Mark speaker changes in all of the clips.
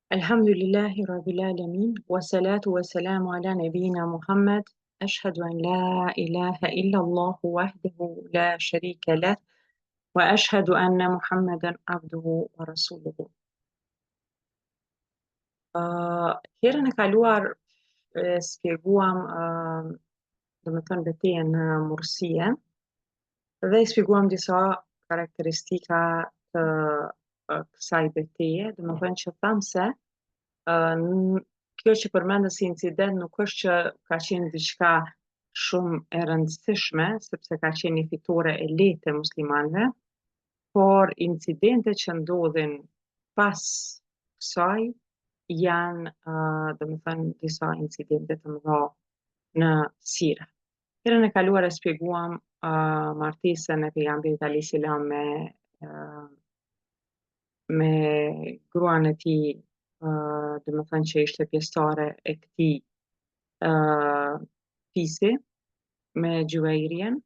Speaker 1: Elhamdulillahi Rabbil Alamin, wa salatu wa salamu ala nabina Muhammad, ashhadu an la ilaha illa Allah wahdahu la sharika lah, wa ashhadu anna Muhammadan abduhu wa rasuluhu. Herën e kaluar sqaruam domethënë betejën në Mursie dhe i shpjeguam disa karakteristika të kësaj beteje, domethënë që thamë se kjo që përmendë si incident nuk është që ka qenë diçka shumë e rëndësishme, sepse ka qenë një fitore e lehtë e muslimanëve, por incidentet që ndodhin pas kësaj janë, domethënë, disa incidente të mëdha në sira. Herën e kaluar e shpjeguam martesën e pejgamberit alayhis salam me gruan e tij, domethënë që ishte pjesëtare e këtij fisi me Juwairien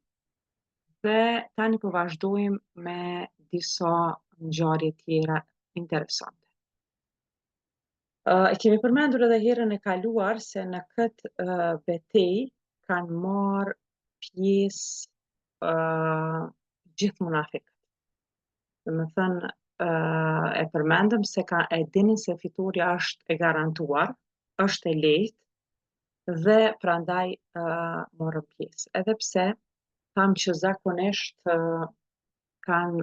Speaker 1: dhe tani po vazhdojmë me disa ngjarje tjera interesante. E kemi përmendur edhe herën e kaluar se në këtë betejë kanë marrë pjesë gjithë munafiqët. Domethënë e përmendëm se e dinin se fitoria është e garantuar, është e lehtë dhe prandaj morën pjesë. Edhe pse thamë që zakonisht kanë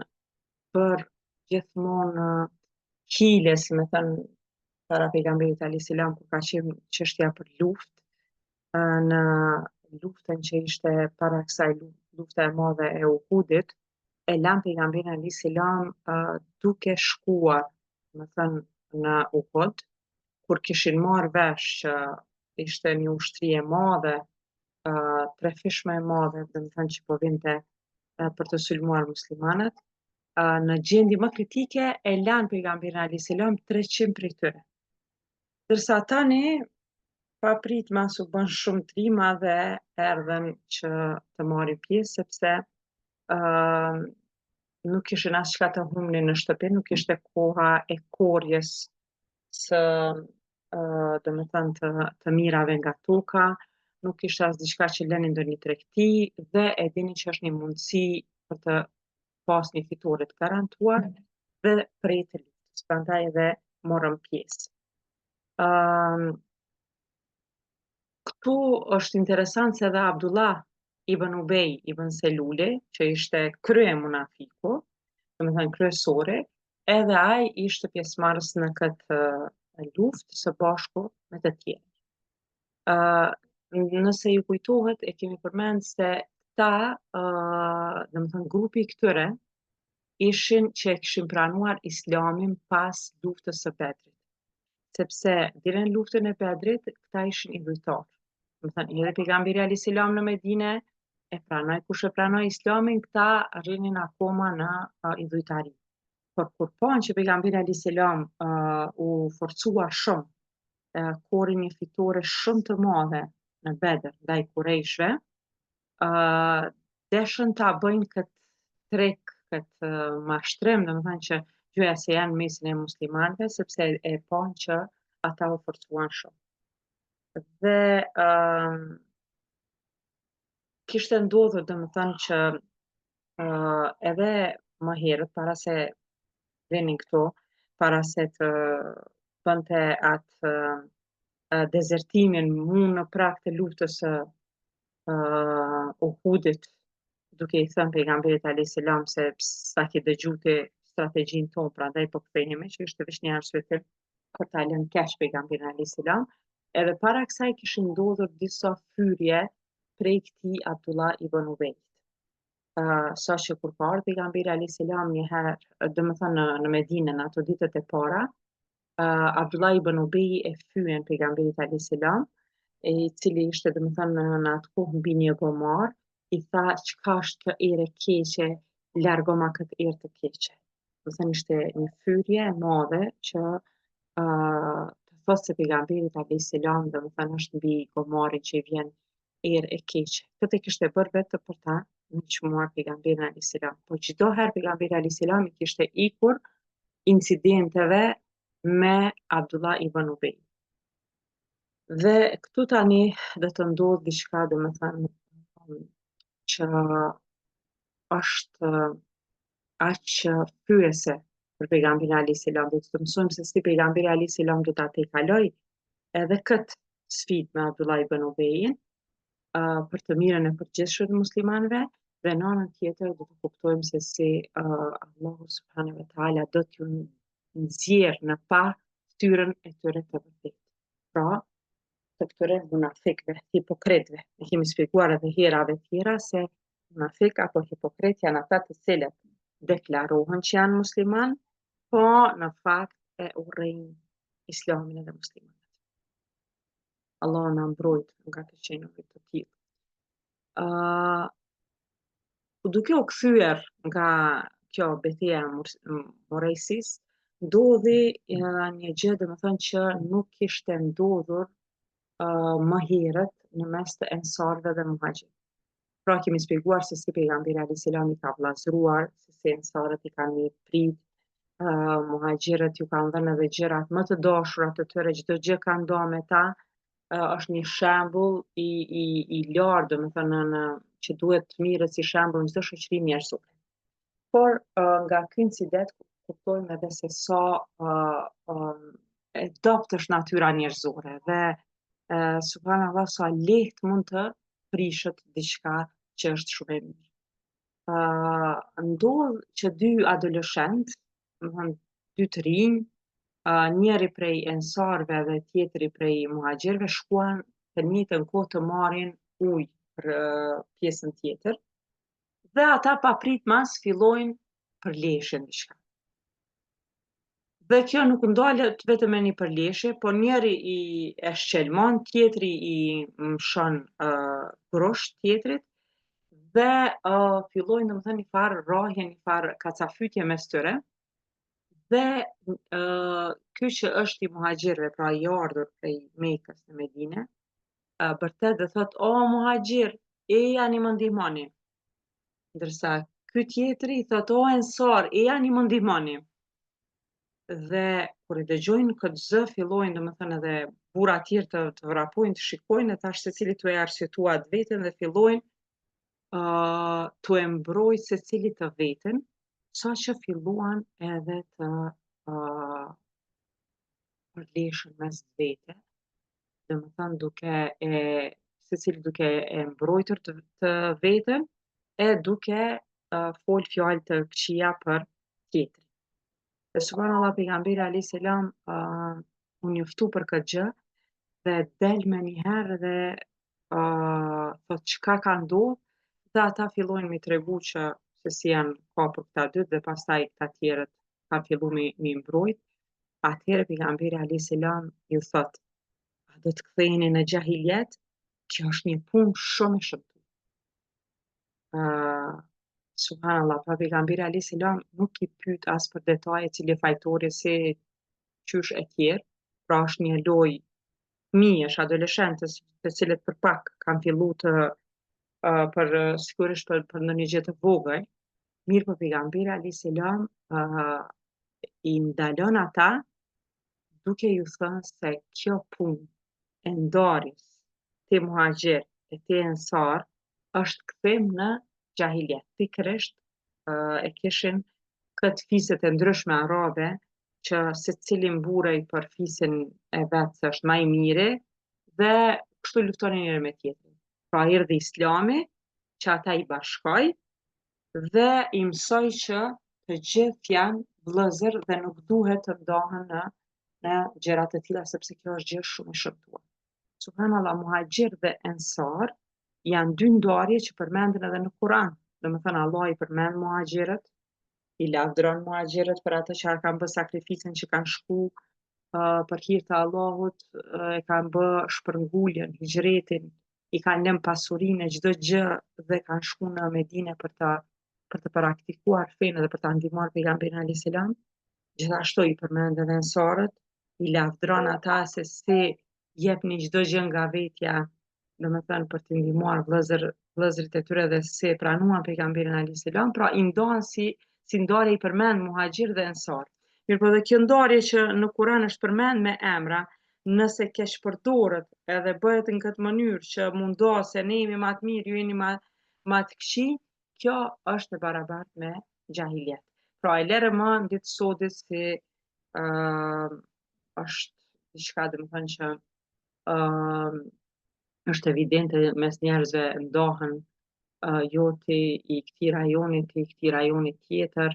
Speaker 1: bërë gjithmonë hile, si me thënë para pejgamberit alayhis salam, kur ka qenë çështja për luftë, në luftën që ishte para kësaj lufte e madhe e Uhudit, e lanë pejgamberin alayhis salam duke shkuar, me thënë në Uhud, kur kishin marrë vesh që ishte një ushtri e madhe, trefishme e madhe, domethënë që po vinte për të sulmuar muslimanët, në gjendje më kritike e lanë pejgamberin alayhis salam 300 prej tyre. Ndërsa tani papritmas u bën shumë trima dhe erdhën që të marrin pjesë, sepse nuk kishin asçka të humnin në shtëpi, nuk ishte koha e korjes së domethënë të mirave nga toka, nuk ishte as diçka që lënin ndonjë tregti dhe e dinin që është një mundësi për të pas një fitore të garantuar dhe prej të luftës, prandaj edhe morën pjesë. Këtu është interesant se edhe Abdullah ibn Ubej ibn Seluli, që ishte krye munafiku, domethënë kryesori, edhe ai ishte pjesëmarrës në këtë luftë së bashku me të tjerë. Nëse ju kujtohet, e kemi përmend se ta, domethënë grupi i këtyre ishin që e kishin pranuar islamin pas luftës së Bedrit. Sepse deri në luftën e Bedrit këta ishin idhujtar. Domethënë edhe pejgamberi alayhis salam në Medinë e pranoi, kush e pranoi islamin, këta rrinin akoma në idhujtari. Por kur panë që pejgamberi alayhis salam u forcua shumë, kori një fitore shumë të madhe në Bedër ndaj kurejshve, deshën ta bëjnë këtë trek, këtë mashtrim, domethënë që gjëja se janë në mesin e muslimanëve, sepse e panë që ata u forcuan shumë. Dhe kishte ndodhur domethënë që edhe më herët, para se vinin këtu, para se të bënte atë dezertimin në prag të luftës së Uhudit, duke i thënë pejgamberit alayhis salam se sa ke dëgju ti strategjinë tonë, prandaj po kthehemi, që ishte vetëm një arsye për ta lënë keq pejgamberin alayhis salam. Edhe para kësaj kishin ndodhur disa fyrje prej këtij Abdullah ibn Ubejt. Saqë kur ka ardhur pejgamberi alayhis salam një herë, domethënë në Medinë në ato ditët e para, Abdullah ibn Ubej e fyen pejgamberit alayhis salam, i cili ishte domethënë në atë kohë mbi një gomar, i tha çka është kjo erë e keqe, largo ma këtë erë të keqe. Domethënë ishte një fyrje e madhe që të thotë se pejgamberit alayhis salam domethënë është mbi gomarin që i vjen erë e keqe. Këtë e kishte bërë vetë për ta nënçmuar pejgamberin alayhis salam. Po çdo herë pejgamberi alayhis salam i kishte ikur incidenteve me Abdullah ibn Ubej. Dhe këtu tani dhe të ndodh diçka, domethënë që është aq fyese për pejgamberin alayhis salam. Do të mësojmë se si pejgamberi alayhis salam do ta tejkaloj edhe këtë sfidë me Abdullah ibn Ubejin, për të mirën e përgjithshme të muslimanëve, dhe në anën tjetër do të kuptojmë se si Allahu subhanahu wa taala do t'ju nxjerrë në pa fytyrën e tyre të vërtetë. Pra, të këtyre munafikëve, hipokritëve. Ne kemi shpjeguar edhe herave tjera se munafik apo hipokrit janë ata të cilët deklarohen që janë musliman, po në fakt e urrejnë islamin edhe muslimanët. Allah na mbrojt nga të qenëve të tillë. Duke u kthyer nga kjo betejë e Morejsis, ndodhi një gjë, domethënë që nuk kishte ndodhur më herët në mes të ensarëve dhe muhaxhirëve. Pra kemi shpjeguar se si pejgamberi alayhis salam i ka vllazëruar, se si ensarët i kanë mirëprit, muhaxhirët ju kanë dhënë edhe gjërat më të dashura të tyre, çdo gjë ka nda me ta, është një shembull i lartë, domethënë që duhet të mirët si shembull në çdo shoqëri njerëzore. Por nga ky incident kuptojmë edhe se sa e dobët është natyra njerëzore dhe subhanallahu sa lehtë mund të prishet diçka që është shumë e mirë. Ndodh që dy adoleshentë, domethënë dy të rinj, njëri prej ensarëve dhe tjetri prej muhaxhirëve shkuan të njëjtën kohë të marrin ujë për pjesën tjetër, dhe ata papritmas fillojnë përleshin diçka. Dhe kjo nuk ndalet vetëm me një përleshje, po njëri e shqelmon, tjetri i mshon grosht tjetrit, dhe fillojnë domethënë një farë rrahje, një farë kacafytje mes tyre. Dhe ky që është i muhaxhirëve, pra i ardhur prej Mekës në Medinë, bërtet dhe thot: "O muhaxhir, ejani më ndihmoni." Ndërsa ky tjetri i thot: "O ensar, ejani më ndihmoni." Dhe kur i dëgjojnë këtë zë, fillojnë domethënë edhe burra të tjerë të vrapojnë, të shikojnë, e tash secili tu e arsyetua atë veten dhe fillojnë tu e mbrojtë secili të veten, saqë filluan edhe të përleshin mes vete, domethënë secili duke e mbrojtur të veten e duke folë fjalë të këqija për tjetrin. Dhe subhanallahu pejgamberi alayhis salam u njoftu për këtë gjë dhe del me njëherë dhe thot çka ka ndodhur, dhe ata fillojnë mi tregu që se si janë kapur këta dy, dhe pastaj këta tjerët kanë fillu mi mbrojt. Atëherë pejgamberi alayhis salam ju thot: "A do të ktheheni në xahiljet? Kjo është një punë shumë e shëmtuar." Subhanallahu, pra pejgamberi alayhis salam nuk i pyet as për detaje cili fajtori, si qysh e tjerë, pra është një lojë fëmijësh, adoleshentës, të cilët për pak kanë fillu të sigurisht për ndonjë gjë të vogël, mirë po pejgamberi alayhis salam i ndalon ata duke ju thënë se kjo punë e ndarjes te muhaxhir e te ensar është kthim në xahiljet. Pikërisht e kishin këtë fiset e ndryshme arabe që secili mburej për fisin e vet se është më i miri, dhe kështu luftonin njëri me tjetrin. Pra erdhi Islami që ata i bashkoi dhe i mësoi që të gjithë janë vëllezër dhe nuk duhet të ndahen në gjëra të tilla, sepse kjo është gjë shumë e shëmtuar. Subhanallahu, muhaxhir dhe ensar janë dy ndarje që përmenden edhe në Kur'an. Domethënë Allah i përmend muhaxhirët, i lavdron muhaxhirët për atë që kanë bërë sakrificën, që kanë shku për hir të Allahut, e kanë bë shpërnguljen, hijretin, i kanë lënë pasurinë, çdo gjë, dhe kanë shku në Medinë për të praktikuar fenë dhe për ta ndihmuar pejgamberin alayhis salam. Gjithashtu i përmend edhe ensarët, i lavdron ata se si jepni çdo gjë nga vetja, domethënë për të ndihmuar vëllezërit e tyre, dhe se pranuan pejgamberin alayhis salam, pra i ndan si ndarje i përmend muhaxhir dhe ensar. Mirë po dhe kjo ndarje që në Kur'an është përmend me emra, nëse keq përdoret edhe bëhet në këtë mënyrë që mundohet se ne jemi më të mirë, ju jeni më të këqij, kjo është e barabartë me xahiljet. Pra e lere më në ditë sodit si është diçka domethënë që është evidente mes njerëzve ndahen jo ti i këtij rajoni, ti i këtij rajoni tjetër,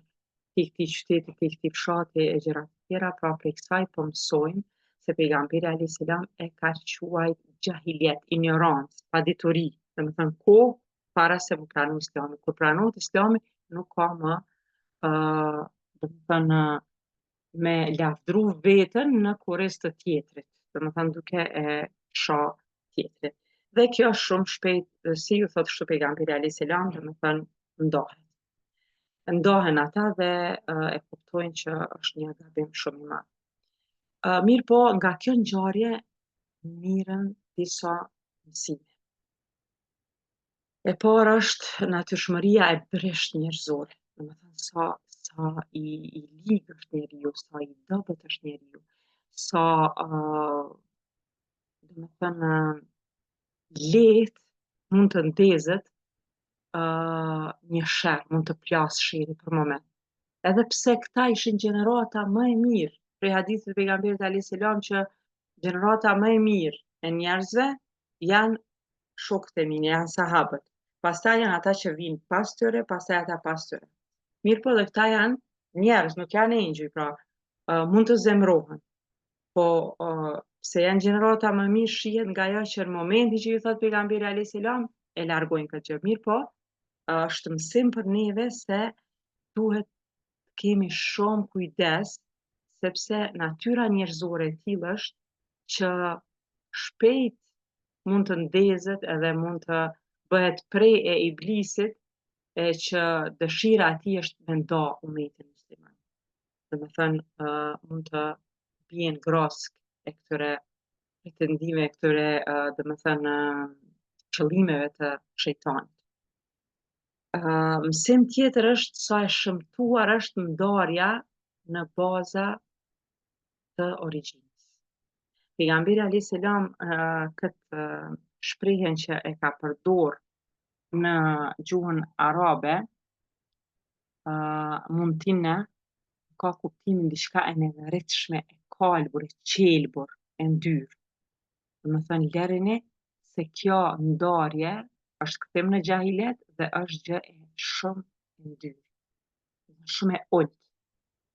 Speaker 1: ti i këtij qyteti, ti i këtij fshati e gjëra të tjera, pra prej kësaj po mësojmë se pejgamberi alayhis salam e ka quajt xahiljet, ignorancë, padituri, domethënë kohë para se mu pranu Islami. Kur pranohet Islami nuk ka më domethënë me lavdru veten në kurriz të tjetrit, domethënë duke e shoh tjetrin. Dhe kjo shumë shpejt, si ju thot kështu pejgamberi alayhis salam, domethënë ndahet. Ndahen ata dhe e kuptojnë që është një gabim shumë i madh. Mirë po, nga kjo ngjarje mirën disa mësime. E para është natyrshmëria e brisht njerëzore, domethënë sa i ligë është njeriu, sa i dobët është njeriu, sa domethënë lehtë mund të ndezet një sherr, mund të plasë sherri për moment. Edhe pse këta ishin gjenerata më e mirë, prej hadithit të pejgamberit alayhis salam që gjenerata më e mirë e njerëzve janë shokët e mi, janë sahabët. Pastaj janë ata që vinë pas tyre, pastaj ata pas tyre. Mirë po dhe këta janë njerëz, nuk janë engjëj, pra mund të zemrohen. Po pse janë gjenerata më mirë shihet nga ajo që në momentin që ju thot pejgamberi alayhis salam e largojnë këtë gjë. Mirë po, është mësim për neve se duhet kemi shumë kujdes, sepse natyra njerëzore e tillë është që shpejt mund të ndezet edhe mund të bëhet prej e iblisit e që dëshira e tij është me nda umetin musliman. Domethënë mund të bien grosk e këtyre pretendimeve, këtyre domethënë qëllimeve të shejtanit. Mësim tjetër është sa e shëmtuar është ndarja në baza të origjinës. Pejgamberi alayhis salam këtë shprehjen që e ka përdor në gjuhën arabe mundtinë ka kuptimin diçka e nevërritshme, e kalbur, e qelbur, e ndyrë. Domethënë lerini se kjo ndarje është kthim në xahilet dhe është gjë e shumë e ndyrë, shumë e ulët.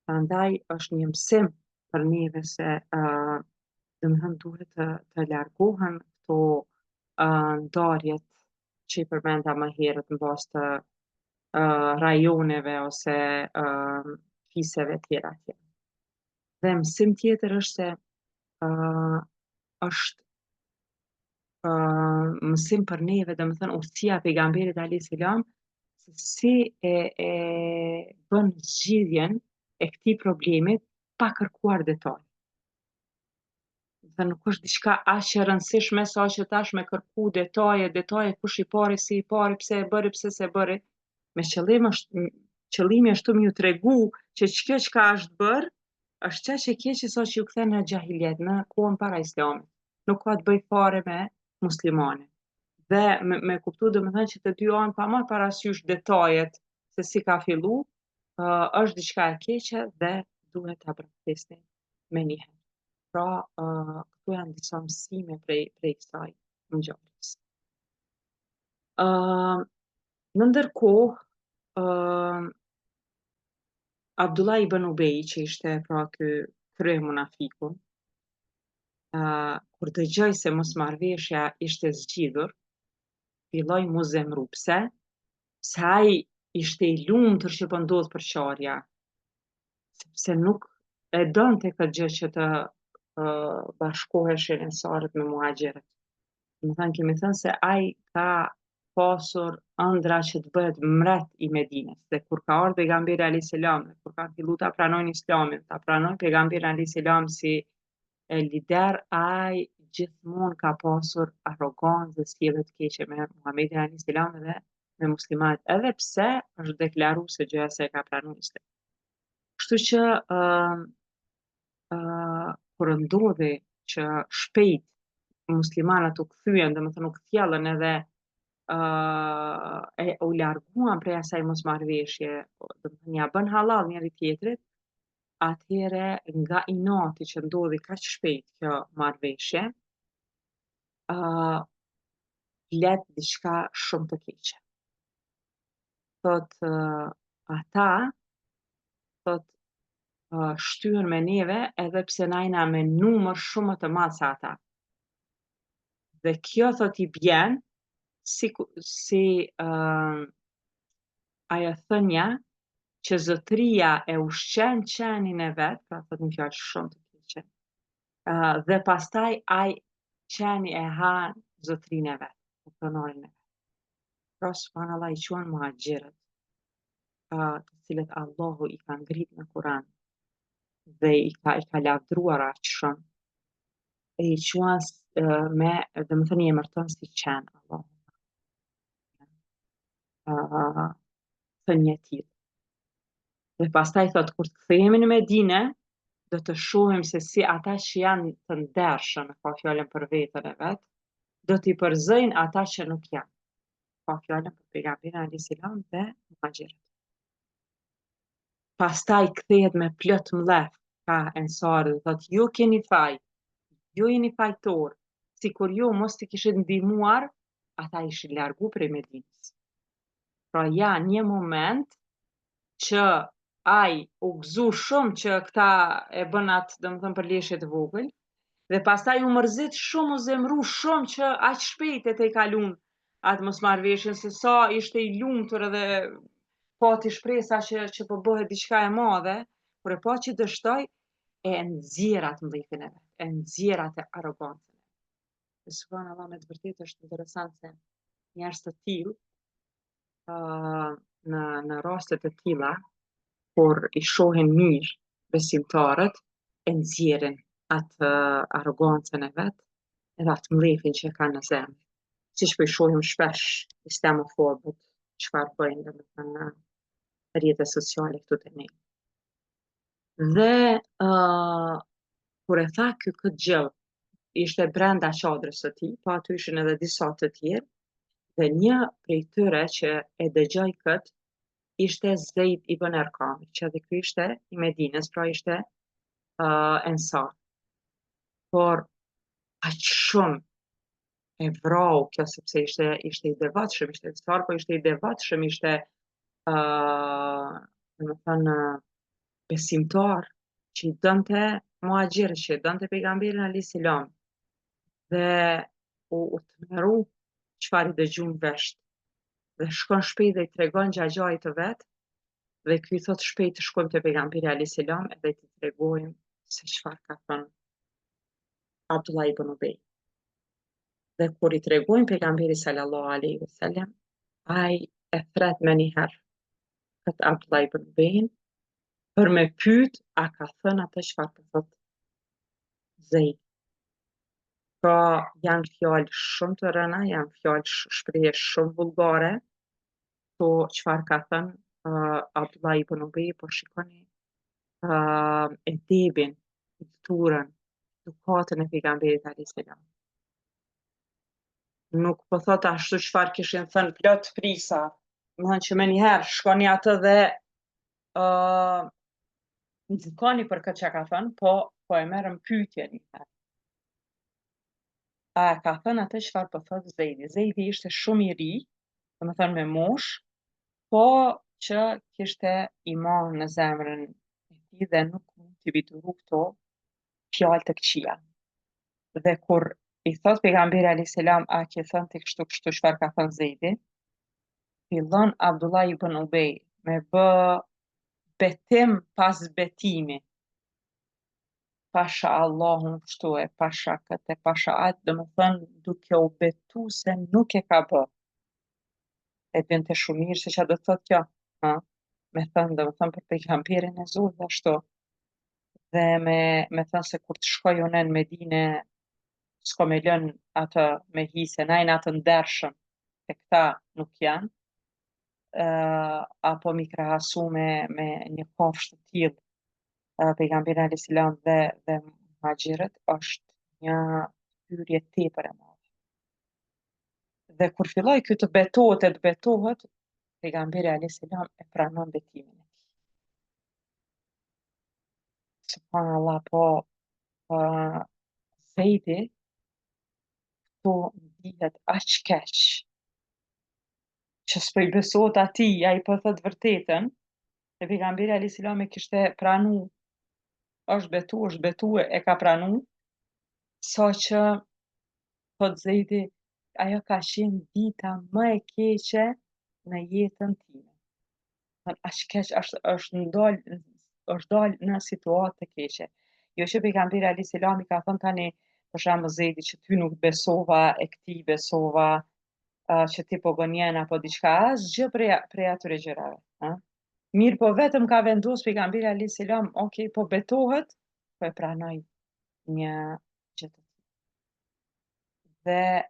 Speaker 1: Prandaj është një mësim për neve se domethënë duhet të largohen këto ndarjet që i përmenda më herët në bazë të rajoneve ose fiseve tjera. Dhe mësim tjetër është se është mësim për neve, domethënë udhëtia e pejgamberit alayhis salam se si e bën zgjidhjen e këtij problemi pa kërkuar detaj. Dhe nuk është diçka aq e rëndësishme sa që tash me kërku detaje, kush i pari, si i pari, pse e bëri, pse s'e bëri. Me qëllimi është të m'ju tregu që kjo çka është bër, është çaq e keqe sa që ju kthen në xahiljet, në kohën para Islamit. Nuk ka të bëj fare me muslimanin. Dhe me kuptu domethënë që të dy anë pa marrë parasysh detajet se si ka fillu, është diçka e keqe dhe duhet ta braktisni menjëherë. Pra, këtu janë disa mësime prej kësaj ngjarjes. Në ndërkohë, Abdullah ibn Ubej, që ishte pra ky krye munafiku, kur dëgjoi se mosmarrveshja ishte zgjidhur, filloi mu zemru. Pse? Se ai ishte i lumtur që po ndodh përqarja, sepse nuk e donte këtë gjë që të bashkoheshin ensarët me muhaxhirët. Domethënë kemi thënë se ai ka pasur ëndra që të bëhet mbret i Medinës. Dhe kur ka ardhur pejgamberi alayhis salam, kur kanë fillu ta pranojnë Islamin, ta pranojnë pejgamberin alayhis salam si lider, ai gjithmonë ka pasur arrogancë dhe sjellje të keqe me Muhamedit alayhis salam dhe me muslimanët, edhe pse është deklaruar se gjëja se e ka pranuar Islamin. Kështu që kur ndodhi që shpejt muslimanët u kthyen, domethënë u kthjellën edhe u larguan prej asaj mosmarrveshje, domethënë ja bën hallall njëri tjetrit, atëhere nga inati që ndodhi kaq shpejt kjo marrveshje, vlet diçka shumë të keqe. Thot ata thot shtyhen me neve edhe pse na jena me numër shumë më të madh se ata. Dhe kjo thot I bjen si ajo thënia që zotëria e ushqen qenin e vet, pra thot një fjalë shumë të keqe. Dhe pastaj ai qeni e ha zotërinë e vet, pronorin e vet. Pra subhanallah I quhen muhaxhirët, të cilët Allahu I ka ngrit në Kur'an dhe I ka lavdruar aq shumë. E I quhen me, domethënë I emërton si qen Allahu. Thënie e tillë. Dhe pastaj thot kur të kthehemi në Medinë, do të shohim se si ata që janë të ndershëm, ka fjalën për veten e vet, do t'i përzojnë ata që nuk janë. Ka fjalën për pejgamberin alayhis salam dhe muhaxhirët. Pastaj kthehet me plot mllef ka ensarët, thot ju keni faj, ju jeni fajtor, sikur ju mos t'i kishit ndihmuar, ata ishin largu prej Medinës. Pra ja një moment që ai u gëzu shumë që këta e bën atë, domethënë për leshje të vogël, dhe pastaj u mërzit shumë, u zemru shumë që aq shpejt e te kalun atë mosmarrveshjen, se sa ishte I lumtur edhe pati shpresa që po bëhet diçka e madhe, kur e pa që dështoi, e nxjerr atë mllifin e vet, e nxjerr atë arrogancën. Dhe subhanallahu me të vërtetë është interesant se njerëz të tillë në raste të tilla, kur I shohin mirë besimtarët, e nxjerrin atë arrogancën e vet, edhe atë mllifin që e kanë në zemër. Siç po I shohim shpesh islamofobët, çfarë bëjnë domethënë në rrjetet sociale këtu te ne. Dhe kur e tha ky këtë gjë, ishte brenda çadrës së tij, po aty ishin edhe disa të tjerë, dhe një prej tyre që e dëgjoi kët ishte Zeid ibn Erkami, që edhe ky ishte I Medinës, pra ishte ensar. Por aq shumë e vrau kjo sepse ishte I devotshëm, ishte ensar, po ishte I devotshëm, ishte domethënë besimtar që I donte muhaxhirët, që I donte pejgamberin alayhis salam. Dhe u tmerru çfarë I dëgjon vesh. Dhe shkon shpejt dhe I tregon xhaxhait të vet, dhe ky thot shpejt të shkojmë te pejgamberi alayhis salam edhe t'i tregojmë se çfarë ka thënë Abdullah ibn Ubay. Dhe kur I tregojnë pejgamberit sallallahu alaihi wasallam, ai e thret me një herë këtë Abdullah ibn Ubayn për me pyet a ka thënë atë çfarë po thot Zeid. Pra janë fjalë shumë të rëna, janë fjalë shprehje shumë vullgare, po çfarë ka thënë Abdullah ibn Ubay, po shikoni edebin, kulturën, edukatën e pejgamberit alayhis salam. Nuk po thot ashtu çfarë kishin thënë plot prisa, domethënë që me njëherë shkoni atë dhe nxitoni për këtë që ka thënë, po e merrën pyetje një herë. A ka thënë atë çfarë po thot Zeidi. Zeidi ishte shumë I ri, domethënë me moshë, po që kishte iman në zemrën e tij dhe nuk mund t'i vituru këto fjalë të këqija. Dhe kur I thot pejgamberi alayhis salam, a ke thënë ti kështu çfarë ka thënë Zeidi, fillon Abdullah ibn Ubay me bë betim pas betimi. Pasha Allahun kështu e pasha këtë, e pasha atë, domethënë duke u betu se nuk e ka bë. E dinte shumë mirë se çfarë do thot kjo, me thënë domethënë për pejgamberin e Zotit ashtu. Dhe me thënë se kur të shkoj unë në Medinë, s'ka me lënë atë me hi se na jena të ndershëm, e këta nuk janë, apo mi krahasu me një kafshë të tillë pejgamberi alayhis salam dhe muhaxhirët është një hyrje tepër e madhe. Dhe kur filloi ky të betohet, pejgamberi alayhis salam e pranon betimin e tij. Subhanallahu, po Zejdi po ndihet aq keq që s'po i besohet atij, ai po thot vërtetën, se pejgamberi alayhis salam e kishte pranu, është betu, e ka pranu, saqë thot Zejdi, ajo ka qenë dita më e keqe në jetën time. Thot aq keq është dal në situatë të keqe. Jo që pejgamberi alayhis salam i ka thënë tani, për shembull Zejdi që ty nuk besova, e këtij besova, që ti po gënjen apo diçka, asgjë prej atyre gjërave, ëh. Mirë po vetëm ka vendos pejgamberi alayhis salam, okay, po betohet, po e pranoj një gjë të tillë. Dhe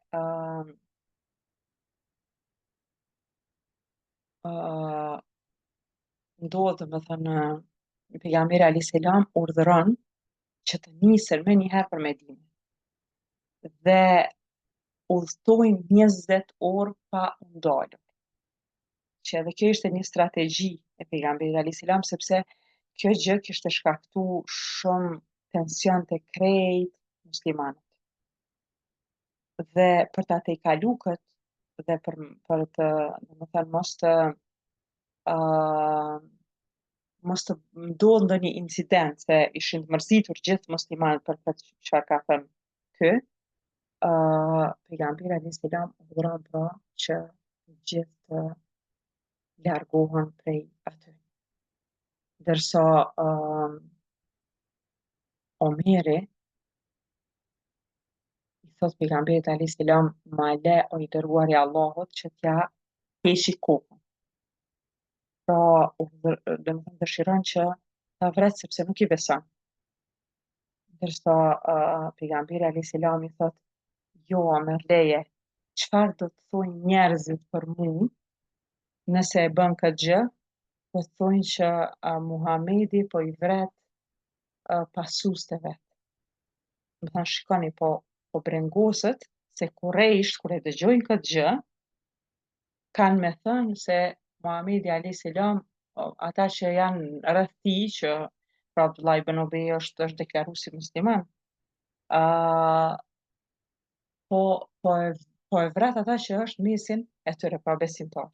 Speaker 1: ndodh domethënë pejgamberi alayhis salam urdhëron që të nisen më një herë për Medinë. Dhe udhtojnë 20 orë pa u ndalur. Që edhe kjo ishte një strategji e pejgamberit alayhis salam, sepse kjo gjë kishte shkaktu shumë tension te krejt muslimanët. Dhe për ta tejkalu kët dhe për të, domethënë mos të ndodh ndonjë incident, se ishin të mërzitur gjithë muslimanët për këtë çfarë ka thënë ky, pejgamberi alayhis salam urdhëron pra që gjithë të largohen prej aty. Ndërsa Omeri i thot pejgamberit alayhis salam, ma le o i dërguari i Allahut që t'ja heqi kokën. Pra, domethënë dëshiron që ta vret sepse nuk i beson. Ndërsa pejgamberi alayhis salam i thot, jo, Omer, leje, çfarë do të thojnë njerëzit për mua nëse e bën këtë gjë? Po thojnë që Muhamedi po i vret pasuesit e vet. Më thanë, shikoni, po brengosët se Kurejsht, kur e dëgjojnë këtë gjë, kanë me thënë se Muhamedi alayhis salam, ata që janë rreth tij, që pra Abdullah ibn Ubej është deklaruar si musliman, po e vret ata që është mesin e tyre, pra besimtar.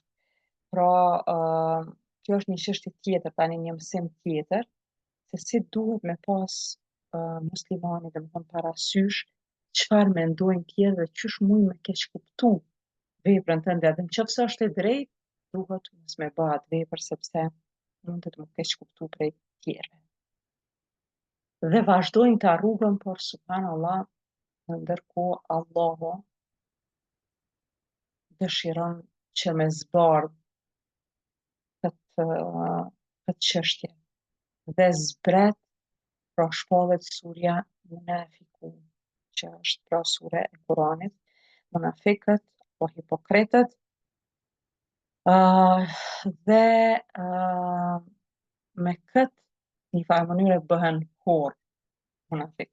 Speaker 1: Pra, kjo është një çështje tjetër, tani një mësim tjetër, se si duhet me pas muslimani, domethënë parasysh çfarë mendojnë tjerë dhe çysh mujnë me keq kuptu veprën tënde, edhe nëse është e drejtë, duhet mos me bë atë vepër sepse mundet më keq kuptu prej tjerëve. Dhe vazhdojnë ta rrugën, por subhanallahu, ndërkohë Allahu dëshiron që me zbardh këtë çështje. Dhe zbret, pra shpallet surja Munafikun, që është pra sure e Kuranit. Munafikët, po hipokritët, dhe me këtë një farë mënyre bëhen horë munafik.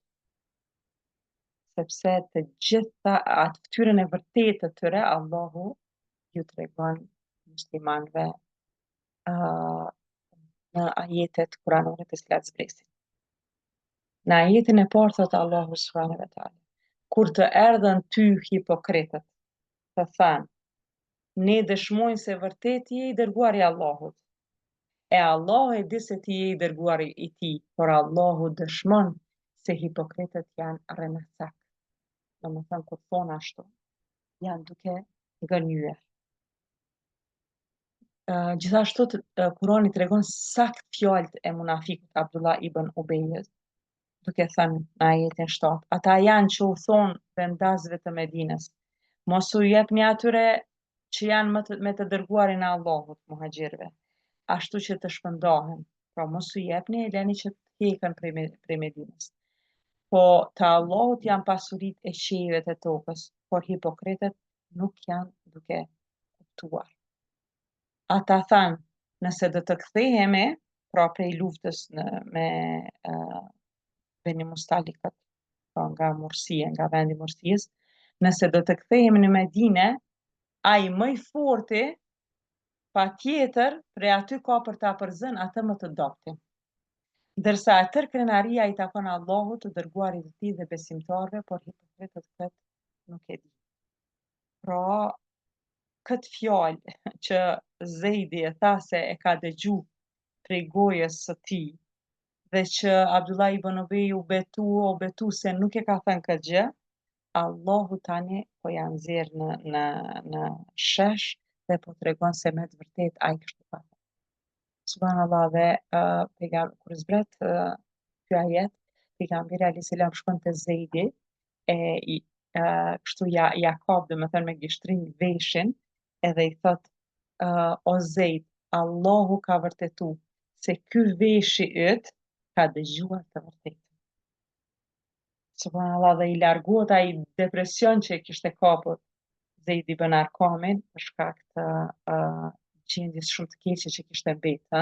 Speaker 1: Sepse të gjitha atë ftyrën e vërtetë të tyre, Allahu ju tregon muslimanëve në ajetet kuranore të cilat zbresin. Në ajetin e parë thot Allahu subhanahu wa taala, kur të erdhën ty hipokritët, të thanë, ne dëshmojnë se vërtet je i dërguari i Allahut. E Allahu e di se ti je i dërguari i tij, por Allahu dëshmon se hipokritët janë rrënësak. Domethënë kur thonë ashtu, janë duke gënyer. Gjithashtu Kurani tregon sakt fjalët e munafikut Abdullah ibn Ubejit, duke thënë në ajetin 7, ata janë që u thonë vendasve të Medinës, mos u jepni atyre që janë me të dërguarin e Allahut, muhaxhirëve, ashtu që të shpëndahen, pra mos u jepni, e leni që të heken prej Medinës. Po të Allahut janë pasuritë e qiejve të tokës, por hipokritët nuk janë duke kuptuar. Ata thanë, nëse do të kthehemi, pra prej luftës me Beni Mustalikët, pra nga Mursia, nga vendi i Mursisë, nëse do të kthehemi në Medinë, ai më i forti, patjetër, prej aty ka për ta përzën atë më të dobtin. Ndërsa e tërë krenaria i takon Allahut, të dërguarit të tij dhe besimtarëve, por hipokritët këtë nuk e di. Pra, këtë fjalë që Zejdi e tha se e ka dëgju prej gojës së tij, dhe që Abdullah ibn Ubej u betu se nuk e ka thënë këtë gjë, Allahu tani po ja nxjerr në shesh dhe po tregon se me të vërtetë ai kështu ka thënë. Subhanallahu dhe kur zbret ky ajet, pejgamberi alayhis salam shkon te Zejdi kështu ja kap domethënë me gishtrin veshin edhe i thot o Zejd, Allahu ka vërtetu se ky veshi yt ka dëgjuar të vërtetën. Subhanallahu dhe i largohet ai depresion që e kishte kapur Zejd ibn Arkamin për shkak të gjendjes shumë të keqe që kishte mbetë,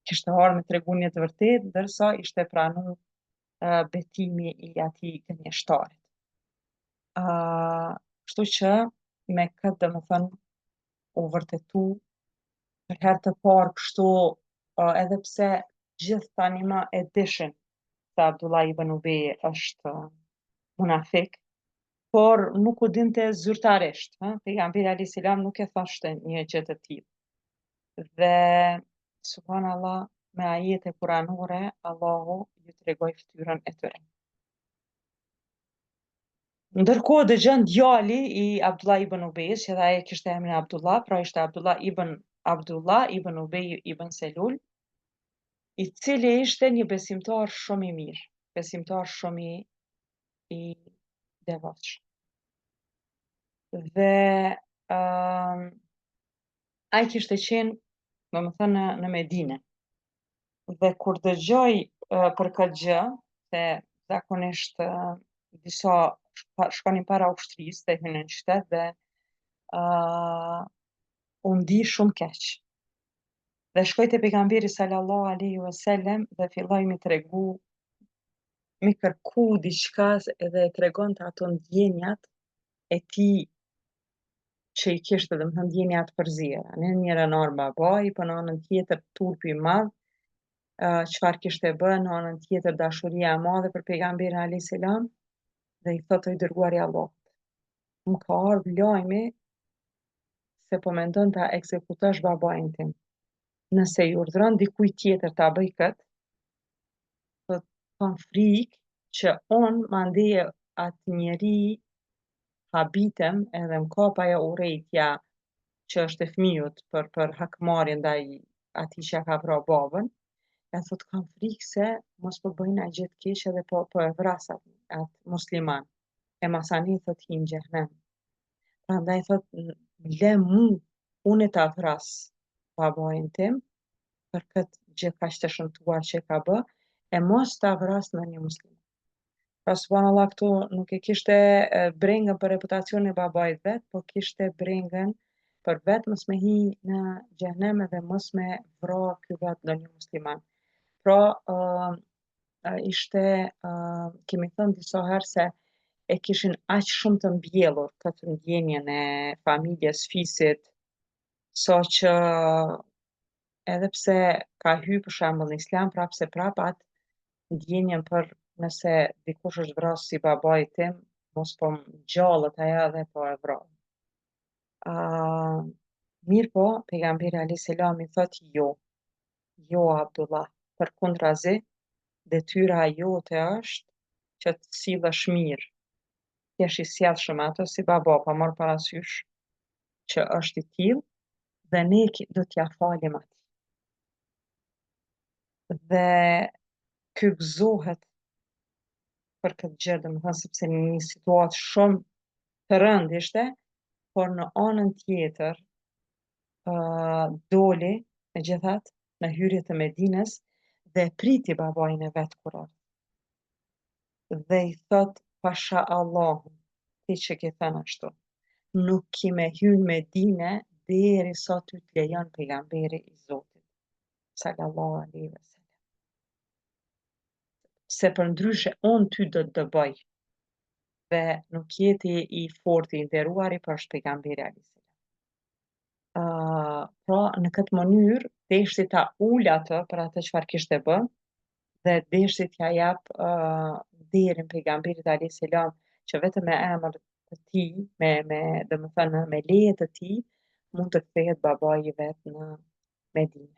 Speaker 1: kishte ardhur me tregu një të vërtetë, ndërsa ishte pranuar betimi i atij gënjeshtarit. Kështu që me këtë domethënë u vërtetu për herë të parë kështu, edhe pse gjithë tani më e dishin se Abdullah ibn Ubej është munafik, por nuk u dinte zyrtarisht, pejgamberi alayhis salam nuk e thoshte një gjë të tillë. Dhe subhanallah me ajete kuranore Allahu ju tregoi fytyrën e tyre. Ndërkohë dëgjon djali i Abdullah ibn Ubejs, që ai kishte emrin Abdullah, pra ishte Abdullah ibn Ubej ibn Selul, i cili ishte një besimtar shumë i mirë, besimtar shumë i devotshëm. Dhe ai kishte qenë, domethënë në Medinë. Dhe kur dëgjoi për këtë gjë, se zakonisht disa shkonin para ushtrisë dhe hynin në qytet dhe u ndi shumë keq. Dhe shkoi te pejgamberi sallallahu alaihi wasallam dhe filloi mi tregu, mi kërku diçka edhe e tregonte ato ndjenjat e tij që i kishte, domethënë ndjenja të përziera. Në një ranar babai, po në anën tjetër turpi i madh, çfarë kishte bën, në anën tjetër dashuria e madhe për pejgamberin alayhis salam, dhe i thotë i dërguari i Allahut, më ka ardhur lajmi se po mendon ta ekzekutosh babain tim. Nëse i urdhron dikujt tjetër ta bëj këtë, do të kam frikë që unë mandeje atë njeri habitem edhe m'kap ajo urrejtja që është e fëmijët për hakmarrje ndaj atij që ja ka vrarë babën, e thot kam frikë se mos po bëjnë ai gjë të keqe dhe po e vras atë musliman. E masani thot hi në xhehenem. Prandaj thot le mu, unë ta vras babain tim për këtë gjë kaq të shëmtuar që ka bë, e mos ta vras ndonjë musliman. Pra subhanallahu këtu nuk e kishte brengën për reputacionin e babait vet, po kishte brengën për vetë mos me hi në xhehenem edhe mos me vra ky vet ndonjë musliman. Pra ishte, kemi thënë disa herë se e kishin aq shumë të mbjellur këtë ndjenjen e familjes, fisit, sa që edhe pse ka hyrë për shembull në Islam, prapse prap atë ndjenjen për nëse dikush është vrasë si babai tim, mos po ngjallet ajo dhe po e vrau. Mirë po, pejgamberi alayhis salam i thot jo Abdullah, përkundrazi, detyra jote është që të sillesh mirë. Jesh i sjellshëm ato si baba, pa marrë parasysh që është i tillë dhe ne do t'ja falim atij. Dhe ky gëzohet për këtë gjë, domethënë sepse në një situatë shumë të rëndë ishte, por në anën tjetër doli megjithatë në hyrje të Medinës dhe priti babain e vet kur ardhi. Dhe i thot pasha Allahu, ti që ke thënë ashtu, nuk ki me hyrë në Medinë derisa ty t'lejon pejgamberi i Zotit. sallallahu alaihi wasallam. Se për ndryshe unë ty do të dëboj dhe nuk jeti i fortë i nderuari për është pejgamberi alaihi salam. Pra në këtë mënyrë deshti ta ul atë për atë çfarë kishte bë dhe deshti t'ja jap nderin pejgamberit alaihi salam që vetëm me emër të tij, domethënë me leje të tij mund të kthehet babai i vet në Medinë.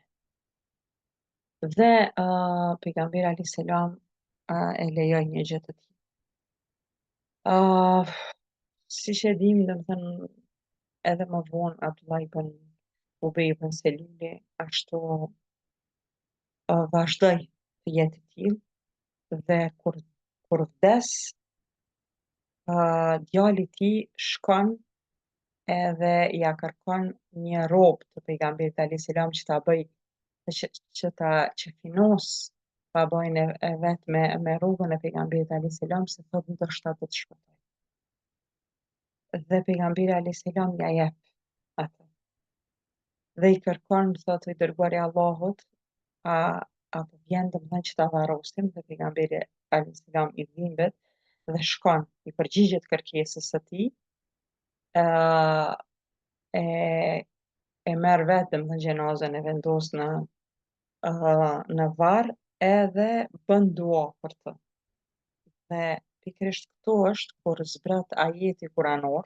Speaker 1: Dhe pejgamberi alayhis salam e lejoi një gjë të tillë. Siç e dim, domethënë edhe më vonë Abdullah ibn Ubej ibn Seluli ashtu vazhdoi të jetë i tillë dhe kur vdes djali i tij shkon edhe ja kërkon një robë të pejgamberit alayhis salam që ta bëj që finos babain e vet me rrugën e pejgamberit alayhis salam se thot ndoshta do të shpëtoj. Dhe pejgamberi alayhis salam ja jep atë. Dhe i kërkon, thotë i dërguari i Allahut, apo vjen domethënë që ta varrosim dhe pejgamberi alayhis salam i dhimbet dhe shkon, i përgjigjet kërkesës së tij, ë e e merr vetë domethënë gjenazën e vendos në varr edhe bën dua për të. Dhe pikërisht këtu është kur zbret ajeti kuranor,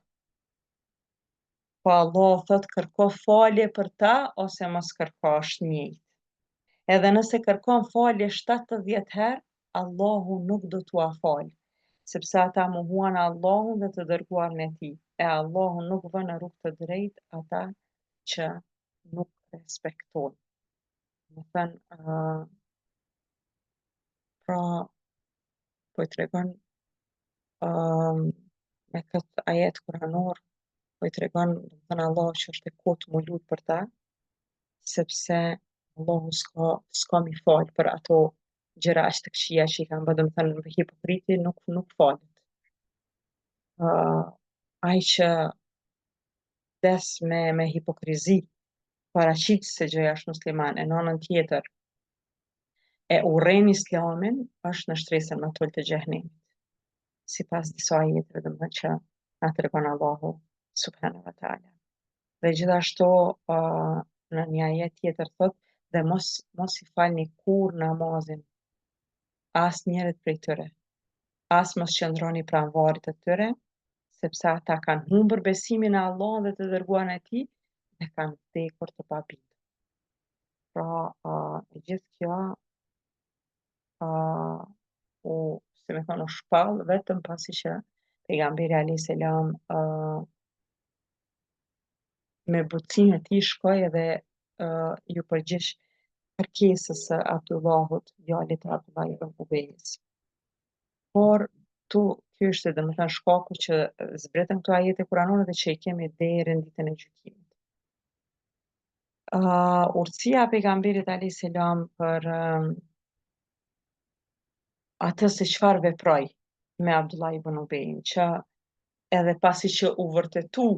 Speaker 1: po Allah thot kërko falje për ta ose mos kërko është njëjtë. Edhe nëse kërkon falje 70 herë, Allahu nuk do t'ua fal, sepse ata mohuan Allahun dhe të dërguarin e tij. E Allahu nuk vën në rrugë të drejtë ata që nuk respektojnë. Më thënë, pra, po i tregon me këtë ajet kuranor, po i tregon domethënë Allah që është e kotë mu lut për ta, sepse Allahu s'ka mi fal për ato gjëra aq të këqija që i kanë bërë, domethënë hipokriti nuk falet. Ai që des me hipokrizi, paraqit se gjëja është musliman, e në anën tjetër e urren islamin, është në shtresën më të ulët të xhehenemit. Sipas disa ajeteve domethënë që na tregon Allahu subhanahu wa taala. Dhe gjithashtu në një ajet tjetër thot dhe mos i falni kurrë namazin asnjërit prej tyre. As mos qëndroni pranë varrit të tyre, sepse ata kanë humbur besimin në Allahun dhe të dërguarin e tij dhe kanë vdekur të pabitur. Pra, e gjithë kjo si me thonë, u shpall vetëm pasi që pejgamberi alayhis salam me butësinë e tij shkoi edhe ju përgjigj kërkesës së Abdullahut, djalit të Abdullah ibn Ubejs. Por ky është domethënë shkaku që zbretën këto ajete kuranore dhe që i kemi deri në ditën e gjykimit. Urtësia e pejgamberit alayhis salam për atë se çfarë veproi me Abdullah ibn Ubejin, që edhe pasi që u vërtetu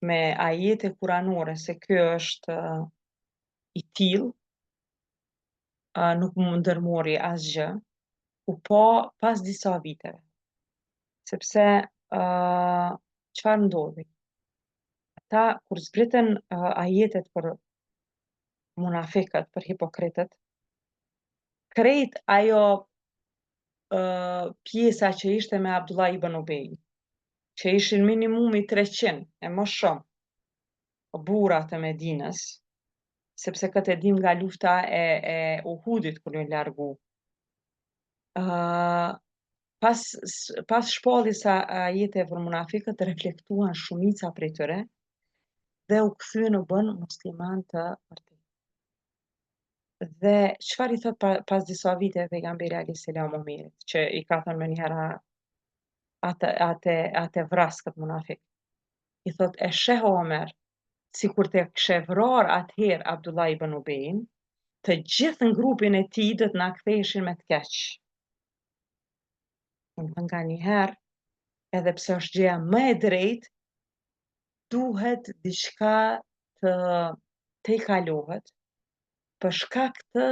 Speaker 1: me ajete kuranore se ky është i tillë, nuk mu ndërmori asgjë, u pa pas disa viteve. Sepse çfarë ndodhi? Ata kur zbritën ajetet për munafiqët, për hipokritët, krejt ajo pjesa që ishte me Abdullah ibn Ubej, që ishin minimumi 300 e më shumë burra të Medinës, sepse këtë e dim nga lufta e Uhudit kur u largu. Pas shpalljes së ajeteve për munafiqët reflektuan shumica prej tyre dhe u kthyen u bën musliman të vërtetë. Dhe çfarë i thot pas disa viteve pejgamberi alayhis salam Omerit, që i ka thënë më një herë atë vraskët munafik. I thot e sheh Omer, sikur të kishe vrar atëherë Abdullah ibn Ubejin, të gjithë në grupin e tij do të na ktheheshin me të keq. Nga një herë, edhe pse është gjëja më e drejtë, duhet diçka të tejkalohet për shkak të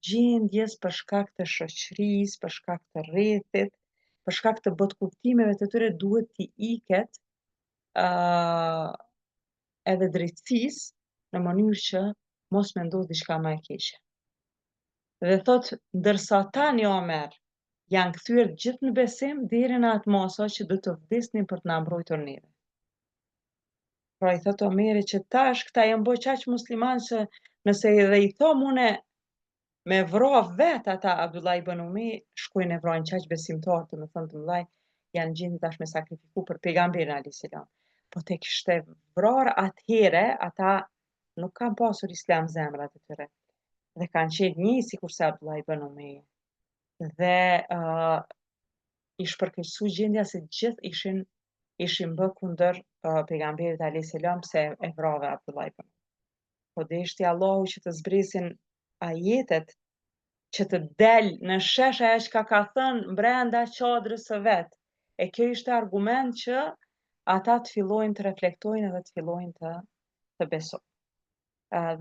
Speaker 1: gjendjes, për shkak të shoqërisë, për shkak të rrethit, për shkak të botkuptimeve të tyre duhet t'i iket edhe drejtësisë në mënyrë që mos me ndodh diçka më e keqe. Dhe thot, ndërsa tani o merë, janë kthyer gjithë në besim deri në atë mosa që do të vdesnin për t'na mbrojtur neve. Pra i thot Omeri që tash këta janë bo qaq musliman që nëse edhe i thom une me vra vet ata Abdullah ibn Umi, shkojnë e vrojnë qaq besimtar të më thënë të mdhaj, janë gjendë tash me sakrifiku për pejgamberin alayhis salam. Po tek kishte vrar atëhere, ata nuk kanë pasur islam zemrat e tyre. Dhe kanë qenë një sikur se Abdullah ibn Umi. Dhe i shpërkeqësu gjendja se gjithë ishin bë kundër pejgamberit alayhis salam pse e vrave Abdullah ibn. Po deshti Allahu që të zbrisin ajetet që të del në shesh ajo që ka thënë brenda qadrës së vet. E kjo ishte argument që ata të fillojnë të reflektojnë edhe të fillojnë të besojnë.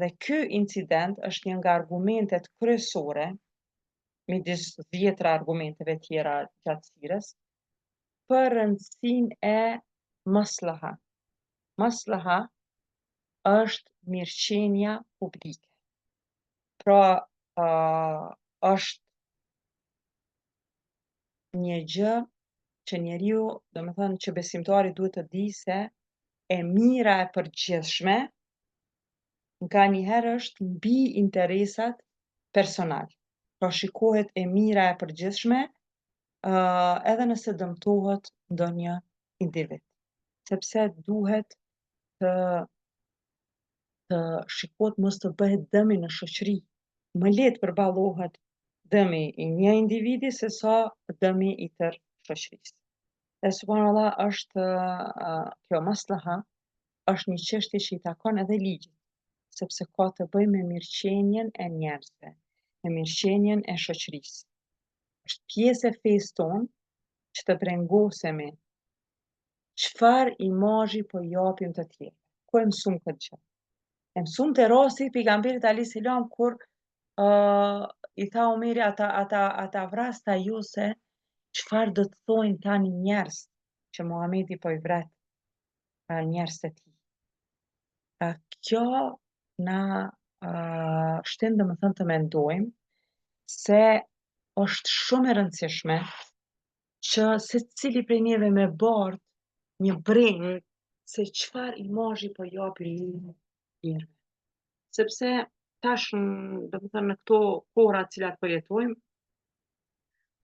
Speaker 1: Dhe ky incident është një nga argumentet kryesore midis 10 argumenteve tjera gjatë sirës për rëndësinë e maslaha. Maslaha është mirëqenia publike. Pra, është një gjë që njeriu, domethënë që besimtari duhet të di se e mira e përgjithshme nganjëherë është mbi interesat personal. Pra shikohet e mira e përgjithshme edhe nëse dëmtohet ndonjë individ. Sepse duhet të shikohet mos të bëhet dëmi në shoqëri. Më lehtë përballohet dëmi i një individi se sa dëmi i tërë shoqërisë. Dhe subhanallah është kjo maslaha është një çështje që i takon edhe ligjit, sepse ka të bëjë me mirëqenien e njerëzve, me mirëqenien e shoqërisë. Është pjesë e fesë tonë që të brengosemi çfarë imazhi po japim të tjerëve. Ku e mësuam këtë gjë? E mësuam te rasti i pejgamberit alayhis salam kur i tha Omeri ata vrasta ju se çfarë do të thojnë tani njerëz që Muhamedi po i vret njerëz të tij. Kjo na shtin domethënë të mendojmë se është shumë e rëndësishme që secili prej neve me bardh një breng se çfarë imazhi po japim tjerëve. Sepse tash domethënë në këto kohra të cilat po jetojmë,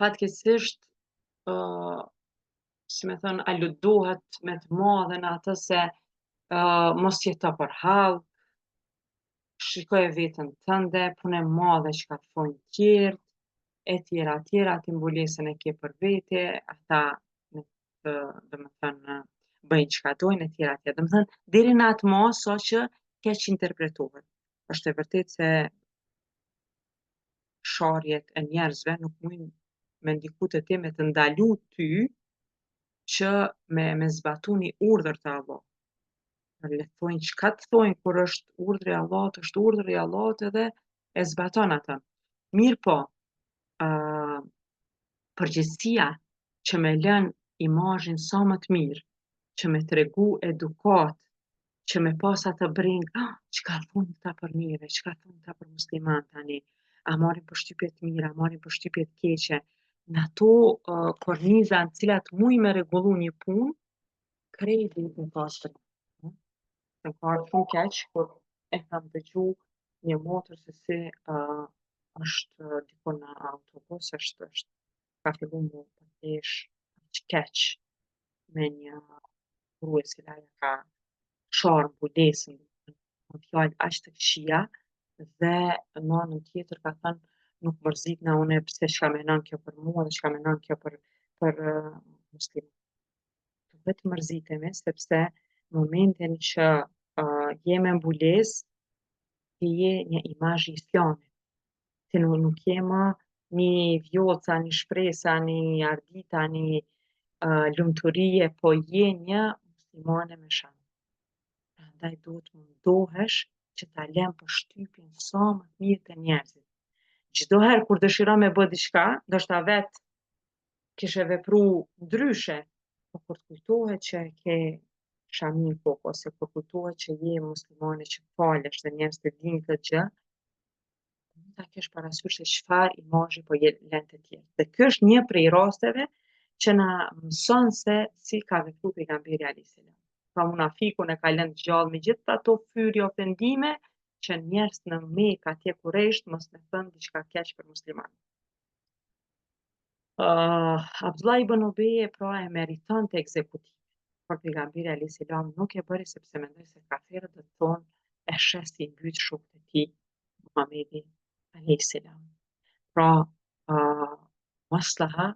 Speaker 1: fatkeqësisht si me thënë aludohet me të madhen atë se mos jeto për hall, shikoje veten tënde, punë e madhe që ka të thojnë tjerë, e tjera, ti mbulesën e ke për vete, ata domethënë bëjnë çka dojnë, e tjera. Domethënë deri në atë mos sa që keq interpretohet. Është e vërtetë se sharjet e njerëzve nuk mujnë me ndiku te ti me të ndalu ty që me zbatu një urdhër të Allahut. Le të thojnë çka të thojnë kur është urdhri i Allahut, është urdhri i Allahut edhe e zbaton atë. Mirë po, përgjegjësia që me lën imazhin sa më të mirë, që me tregu edukat, që me pas atë breng, çka thonë këta për neve, çka thonë këta për musliman tani, a marrin përshtypje të mira, a marrin përshtypje të keqe. Në ato korniza në cilat mujnë me rregullu një punë, krejt në pastër. Në ka ardhur shumë keq kur e kam dëgju një motër se si është diku në autobus, ka fillu mu përtesh aq keq me një grua e cila ja ka sharë mbulesën me fjalë aq të këqija dhe në anën tjetër ka thënë nuk mërzitna une pse çka menon kjo për mua dhe çka menon kjo për musliman. Duhet të mërzitemi sepse në momentin që je me mbulesë, ti je një imazh i islamit. Ti nuk je më një vjoca, një shpresa, një ardita, një lumturie, po je një muslimane me shans. Prandaj duhet mundohesh që ta lëm për shtypjen sa më të mirë të njerëzit. Çdo herë kur dëshiron me bë diçka, ndoshta vetë kishe vepru ndryshe, po kur të kujtohet që e ke shamin kokë, ose kur kujtohet që je muslimane që falesh dhe njerëzit e dinë këtë gjë, mund ta kesh parasysh se çfarë imazhi po lën të tjerë. Dhe ky është një prej rasteve që na mëson se si ka vepru pejgamberi alayhis salam. Pra munafikun e ka lënë gjallë me gjithë ato fyrje ofendime që njerëz në Mekë atje Kurejsht mos me thënë diçka keq për muslimanë. Abdullah ibn Ubeje pra e meriton të ekzekutim. Por pejgamberi alayhis salam nuk e bëri sepse mendoi se kafirët do të thonë e shes si i mbyt shokët e tij, Muhamedi alayhis salam. Pra, maslaha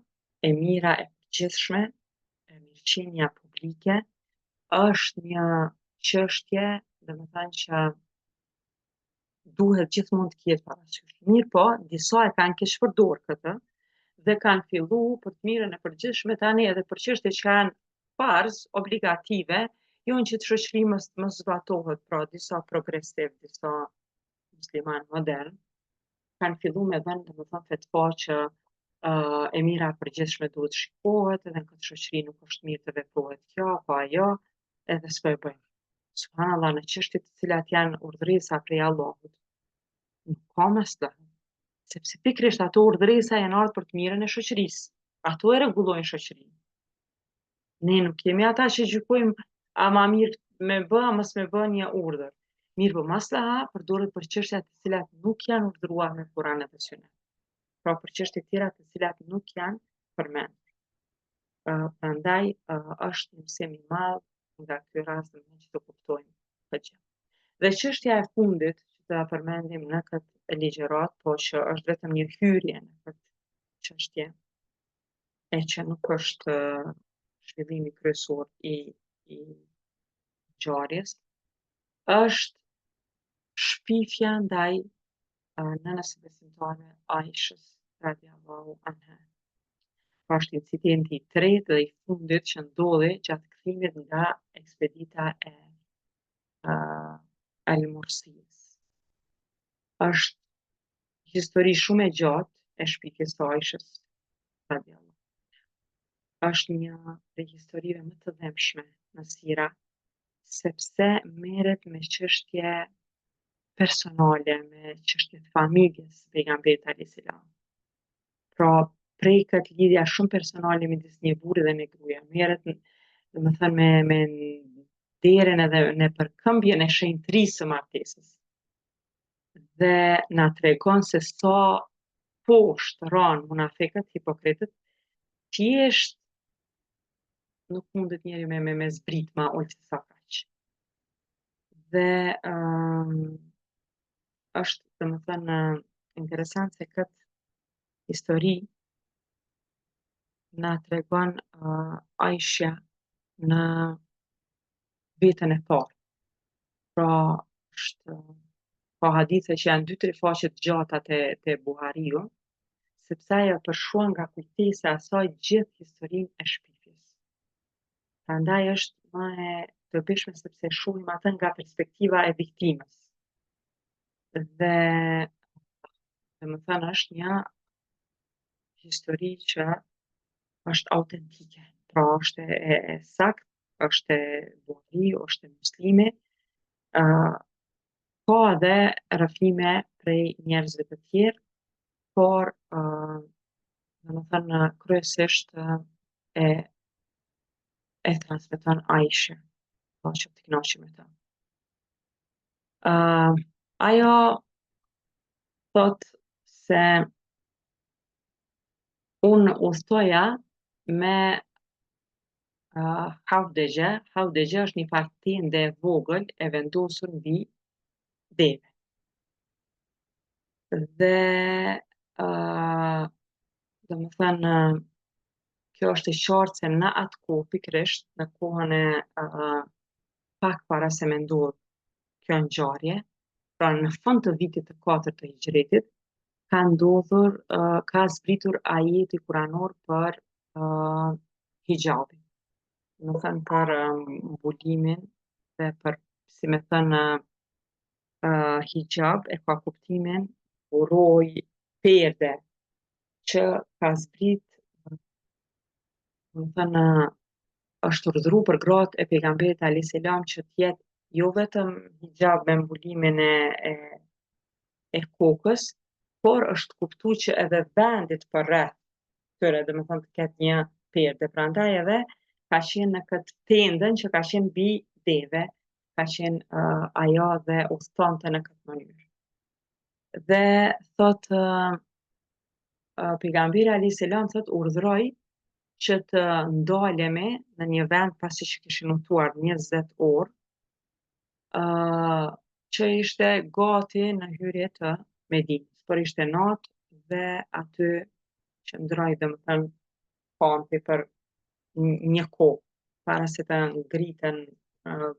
Speaker 1: e mira e përgjithshme, e mirëqenia publike, është një çështje, domethënë që duhet gjithmonë të ketë parasysh. Mirë po, disa e kanë keq përdorur këtë dhe kanë fillu për të mirën e përgjithshme tani edhe për çështje që janë farz, obligative, jo që të shoqëri mos zbatohet, pra disa progresiv, disa musliman modern, kanë fillu me dhënë domethënë fetva që e mira e përgjithshme duhet shikohet, edhe në këtë shoqëri nuk është mirë të veprohet kjo apo ajo, edhe s'po e bëjmë. Subhanallahu, në çështje të cilat janë urdhëresa prej Allahut, nuk ka maslahat, sepse pikërisht ato urdhëresa janë ardhur për të mirën e shoqërisë. Ato e rregullojnë shoqërinë. Ne nuk jemi ata që gjykojmë a ma mirë me bë, a mos me bë një urdhër. Mirë po maslaha përdoret për çështja të cilat nuk janë urdhëruar në Kur'an dhe Sunet. Pra për çështje tjera të cilat nuk janë përmendur. Prandaj është një mësim i madh nga ky rast që të kuptojmë këtë gjë. Dhe çështja e fundit që ta përmendim në këtë ligjërat, po që është vetëm një hyrje në këtë çështje, e që nuk është zhvillimi kryesor i ngjarjes, është shpifja ndaj nënës së besimtarëve Aishës radiallahu anha. Është incidenti i tretë dhe i fundit që ndodhi gjatë kthimit nga ekspedita e Al-Mursijës. Është histori shumë e gjatë e shpifjes së Aishës radiallahu. Është një prej historive më të dhëmshme në sira, sepse merret me çështje personale, me çështje të familjes pejgamberit alayhis salam. Pra preket lidhja shumë personale midis një burri dhe një gruaje. Merret, domethënë me derën edhe në përkëmbjen e shenjtërisë së martesës. Dhe na tregon se sa poshtë ranë munafiqët, hipokritët, thjesht nuk mundet njeri me zbrit ma ullë se sa kaq. Dhe është, domethënë, interesant se këtë histori na tregon Aisha në vetën e parë. Pra është ka hadithe që janë 2-3 faqe të gjata te Buhariu, sepse ajo përshkruan nga kujtesa e asaj gjithë historinë e shpifjes. Prandaj është më e dobishme sepse shohim atë nga perspektiva e viktimës. Dhe domethënë është një histori që është autentike. Pra është e saktë, është e Buhariu, është e Muslimi. Ka edhe rrëfime prej njerëzve të tjerë, por domethënë kryesisht e transmeton Aisha, pa që të kënaqem me ta. Ajo thot se unë udhtoja me Havdegje. Havdegje është një farë tende e vogël e vendosur mbi deve. Dhe domethënë kjo është e qartë se në atë kohë pikërisht, në kohën e pak para se me ndodh kjo ngjarje, pra në fund të vitit të 4 të hijretit, ka ndodhur, ka zbritur ajeti kuranor për hijabin. Domethënë për mbulimin dhe për, si me thënë, hijab e ka kuptimin buroj, perde, që ka zbrit, do të thënë, është urdhëruar për gratë e pejgamberit alayhis salam që të jetë jo vetëm hijab me mbulimin e kokës, por është kuptuar që edhe vendit përreth tyre, domethënë të ketë një perde. Prandaj edhe ka qenë në këtë tendën që ka qenë mbi deve, ka qenë ajo dhe udhtonte në këtë mënyrë. Dhe thotë pejgamberi alayhis salam thotë urdhëroi që të ndalemi në një vend pasi që kishin udhëtuar 20 orë, që ishte gati në hyrje të Medinës, por ishte natë dhe aty qëndroi domethënë kampi për një kohë para se të ngriten,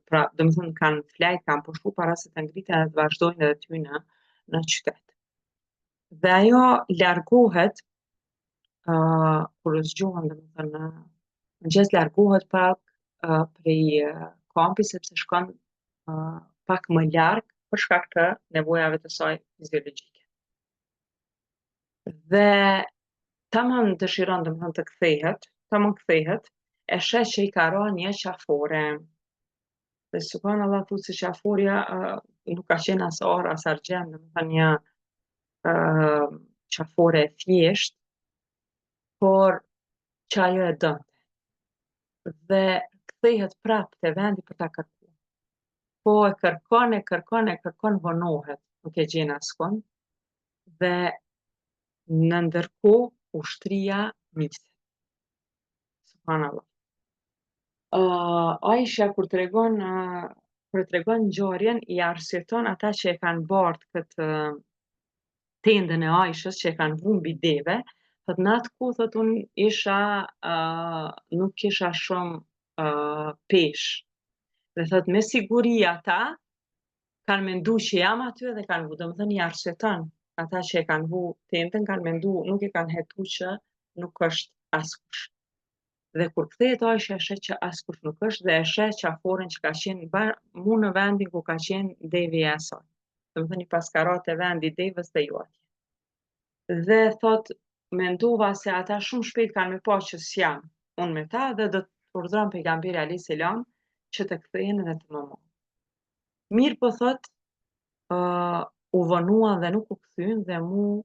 Speaker 1: pra domethënë kanë flajt, kanë pushu para se të ngriten dhe të vazhdojnë edhe ty në qytet. Dhe ajo largohet kur zgjohen domethënë mëngjes largohet pak prej kampit sepse shkon pak më larg për shkak të nevojave të saj fiziologjike. Dhe tamam dëshiron domethënë të kthehet, tamam kthehet, e sheh që i ka rënë një qafore. Dhe subhanallahu thuhet se qaforja nuk ka qenë as or as argjend, domethënë një qafore e thjeshtë, por që ajo e donte. Dhe kthehet prapë te vendi për ta kërkuar. Po e kërkon, vonohet, nuk e gjen askund. Dhe në ndërkohë ushtria niset. Subhanallahu. Aisha kur tregon ngjarjen i arsyeton ata që e kanë bart këtë tendën e Aishës që e kanë vu mbi deve, thotë në atë kohë thotë unë isha nuk kisha shumë peshë. Dhe thotë me siguri ata kanë mendu që jam aty dhe kanë vu, domethënë i arsyeton ata që e kanë vu tendën kanë mendu, nuk e kanë hetu që nuk është askush. Dhe kur kthehet Aisha e sheh që askush nuk është dhe e sheh qaforen që ka qenë mu në vendin ku ka qenë devja e saj. Domethënë i paskarate vendi i devës dhe jo atje. Dhe thotë mendova se ata shumë shpejt kanë me pa që s'jam unë me ta dhe do të urdhëron pejgamberi alayhis salam që të kthehen dhe të më marrin. Mirë po thotë u vonuan dhe nuk u kthyn dhe mu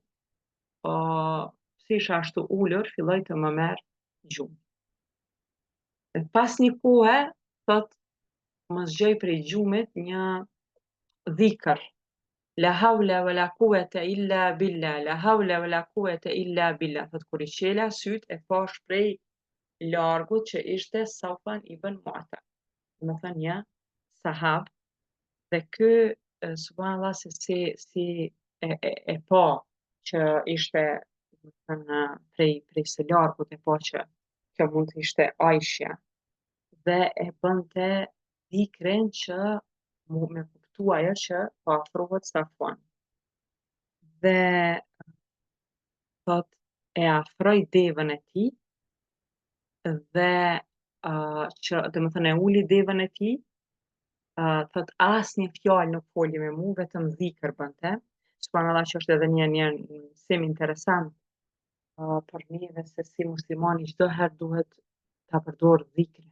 Speaker 1: si isha ashtu ulur, filloi të më merr gjumë. Dhe pas një kohe, thot, më zgjoj prej gjumit një dhikër. La hawla wala quwata illa billah, la hawla wala quwata illa billah. Thot, kur i qela syt e pash prej largut që ishte Safwan ibn Mu'ta. Do të thënë një sahab. Dhe ky subhanallah se si e pa që ishte do të thënë prej së largut e pa që kjo mund të ishte Aisha. Dhe e bënte dhikrin që me kuptu ajo që po afrohet Safwan. Dhe thot e afroi devën e tij dhe që domethënë e uli devën e tij, thot asnjë fjalë nuk foli me mua, vetëm dhikr bënte. Subhanallahu që është edhe një mësim interesant për neve se si muslimani çdo herë duhet ta përdor dhikrin.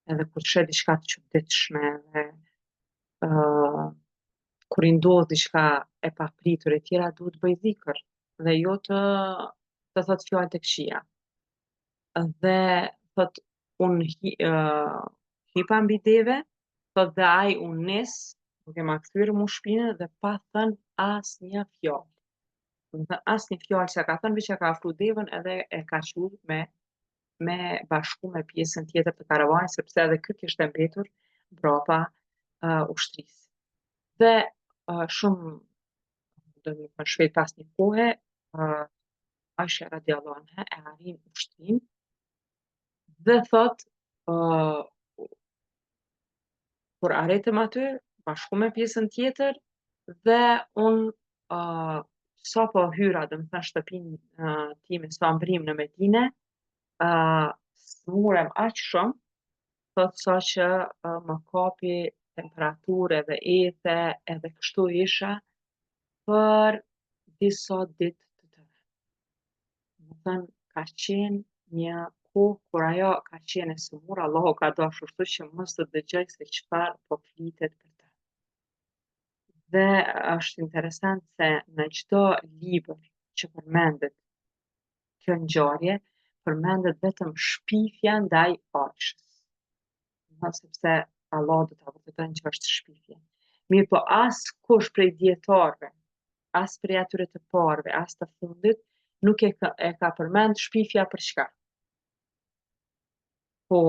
Speaker 1: Edhe kur sheh diçka të çuditshme dhe kur i ndodh diçka e papritur e tjera duhet bëj dhikr dhe jo të thot fjalë të këqija. Dhe thot unë hypa mbi deve, thot dhe ai u nis, duke ma kthyer mu shpinën dhe pa thënë asnjë fjalë. Domethënë asnjë fjalë që ka thënë, veç e ka afru devën edhe e ka qu me bashku me pjesën tjetër të karavanit, sepse edhe ky kishte mbetur brapa ushtrisë. Dhe shumë domethënë shpejt pas një kohe, Aisha radiallahu anha e arrin ushtrinë dhe thot kur arritëm aty, bashku me pjesën tjetër dhe unë sapo hyra domethënë shtëpinë time, sa mbrim në Medinë, smurem aq shumë, thot sa që më kapi temperaturë edhe ethe edhe kështu isha për disa ditë të tëra. Më thënë, ka qenë një kohë kur ajo ka qenë e sëmurë, Allahu ka dashur kështu që mos të dëgjoj se çfarë po flitet për të. Dhe është interesant se në çdo libër që përmendet kjo ngjarje, përmendet vetëm shpifja ndaj Aishës. Sepse Allah do ta vërtetojnë që është shpifje. Mirë po as kush prej dietarëve, as prej atyre të parëve, as të fundit, nuk e ka përmend shpifja për çka. Po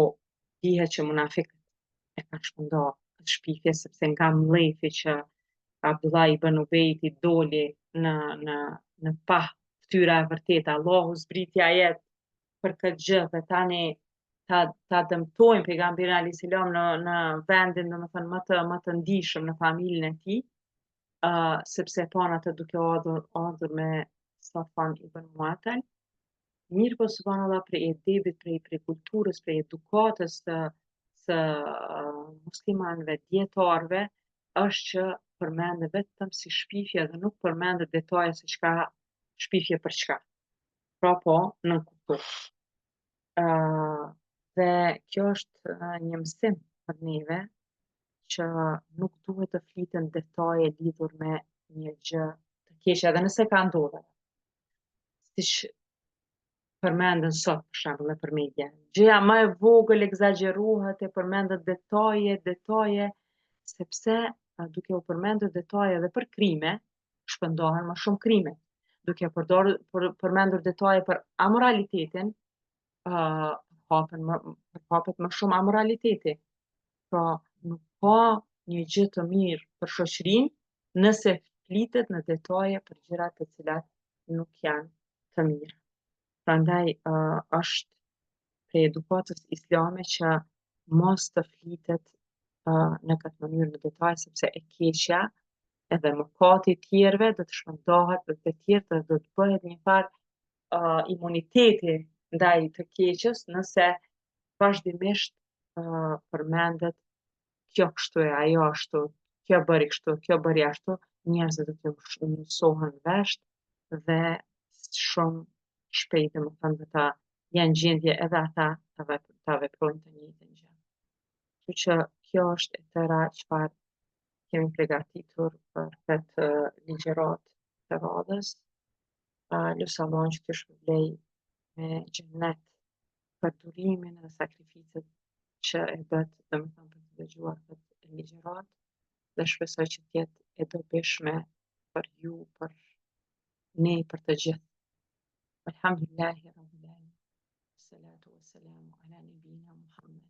Speaker 1: dihet që munafiqët e kanë shpërndarë shpifje sepse nga mlefi që Abdullah ibn Ubejti doli në pa ftyra e vërtetë, Allahu zbriti ajet për këtë gjë dhe tani ta dëmtojnë pejgamberin alayhis salam në vendin domethënë më të ndihshëm në familjen e tij, sepse e pan atë duke ardhur me Safwan ibn Mu'attal. Mirë po subhanallahu prej edebit, prej kulturës, prej edukatës së muslimanëve, dietarëve, është që përmendet vetëm si shpifje dhe nuk përmendet detaje se çka shpifje për çka. Pra po, nuk kuptoj. Dhe kjo është një mësim për neve që nuk duhet të fliten detaje lidhur me një gjë të keqe, edhe nëse ka ndodhur. Siç përmenden sot për shembull nëpër media. Gjëja më e vogël egzagerohet e përmendet detaje, sepse duke u përmendur detaje edhe për krime, shpëndohen më shumë krime. Duke përmendur detaje për amoralitetin, hapet më shumë amoraliteti. Pra, nuk ka një gjë të mirë për shoqërinë nëse flitet në detaje për gjëra të cilat nuk janë të mira. Prandaj është prej edukatës islame që mos të flitet në këtë mënyrë në detaj, sepse e keqja edhe mëkati i tjerëve do të shpëndahet dhe të tjerë do të bëhet një farë imuniteti ndaj të keqes nëse vazhdimisht përmendet kjo kështu e ajo ashtu, kjo bëri kështu, kjo bëri ashtu, njerëzit do të mësohen vesh dhe shumë shpejt domethënë do ta janë gjendje edhe ata ta veprojnë të njëjtën gjë. Kështu që kjo është e tëra çfarë kemi përgatitur për këtë ligjëratë të radhës. Lutem Allahun që të shpërblet me xhennet për durimin dhe sakrificët që e bët domethënë për të dëgjuar këtë ligjëratë dhe shpresoj që të jetë e dobishme për ju, për ne, për të gjithë. Alhamdulillahi rabbil alamin. Salatu wassalamu ala nabiyina Muhammad.